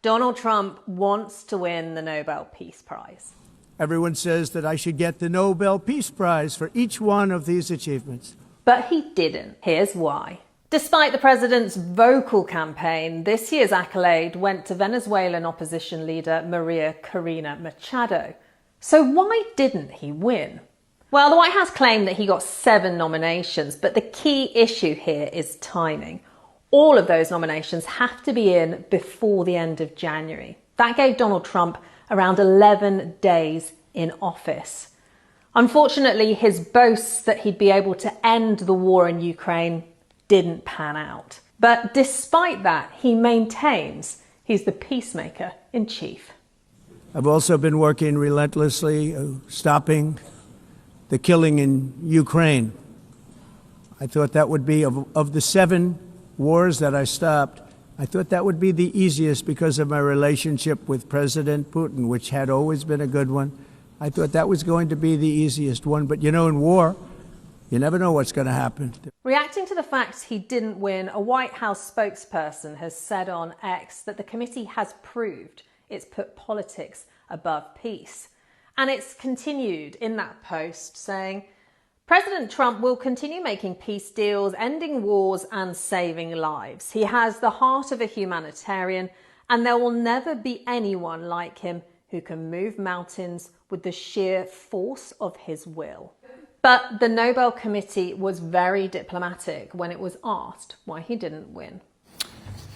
Donald Trump wants to win the Nobel Peace Prize. Everyone says that I should get the Nobel Peace Prize for each one of these achievements. But he didn't. Here's why. Despite the president's vocal campaign, this year's accolade went to Venezuelan opposition leader María Corina Machado. So why didn't he win? Well, the White House claimed that he got 7 nominations, but the key issue here is timing. All of those nominations have to be in before the end of January. That gave Donald Trump around 11 days in office. Unfortunately, his boasts that he'd be able to end the war in Ukraine didn't pan out. But despite that, he maintains he's the peacemaker in chief. I've also been working relentlessly, stopping the killing in Ukraine. I thought that would be, of the 7 wars that I stopped, I thought that would be the easiest because of my relationship with President Putin, which had always been a good one. I thought that was going to be the easiest one. But, you know, in war, you never know what's going to happen. Reacting to the fact he didn't win, a White House spokesperson has said on X that the committee has proved it's put politics above peace. And it's continued in that post saying, President Trump will continue making peace deals, ending wars and saving lives. He has the heart of a humanitarian, and there will never be anyone like him who can move mountains with the sheer force of his will. But the Nobel Committee was very diplomatic when it was asked why he didn't win.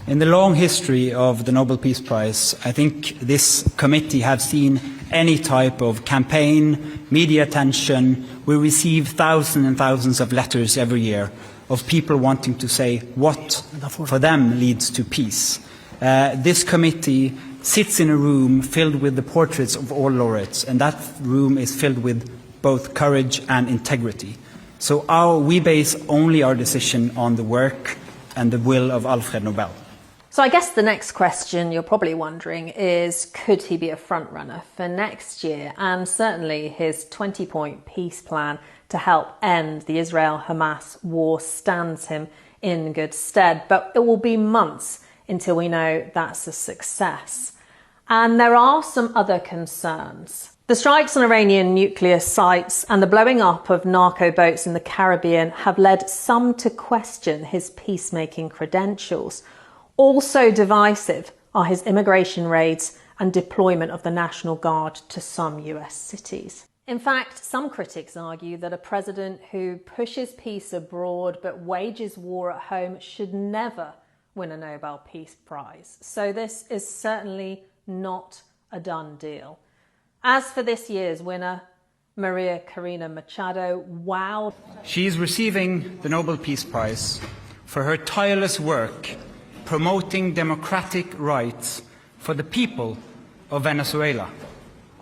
In the long history of the Nobel Peace Prize, I think this committee has seen any type of campaign, media attention. We receive thousands and thousands of letters every year of people wanting to say what for them leads to peace. This committee sits in a room filled with the portraits of all laureates, and that room is filled with both courage and integrity. So we base only our decision on the work and the will of Alfred Nobel. So I guess the next question you're probably wondering is, could he be a frontrunner for next year? And certainly his 20-point peace plan to help end the Israel-Hamas war stands him in good stead. But it will be months until we know that's a success. And there are some other concerns. The strikes on Iranian nuclear sites and the blowing up of narco boats in the Caribbean have led some to question his peacemaking credentials. Also divisive are his immigration raids and deployment of the National Guard to some US cities. In fact, some critics argue that a president who pushes peace abroad but wages war at home should never win a Nobel Peace Prize. So this is certainly not a done deal. As for this year's winner, María Corina Machado, wow. She is receiving the Nobel Peace Prize for her tireless work promoting democratic rights for the people of Venezuela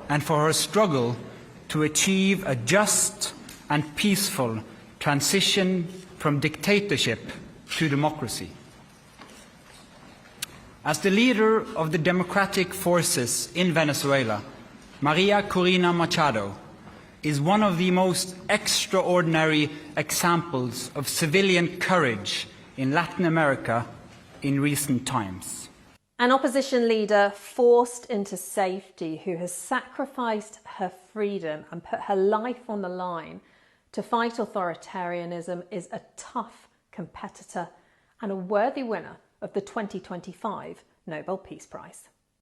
and for her struggle to achieve a just and peaceful transition from dictatorship to democracy. As the leader of the democratic forces in Venezuela, María Corina Machado is one of the most extraordinary examples of civilian courage in Latin America in recent times. An opposition leader forced into safety who has sacrificed her freedom and put her life on the line to fight authoritarianism is a tough competitor and a worthy winner of the 2025 Nobel Peace Prize.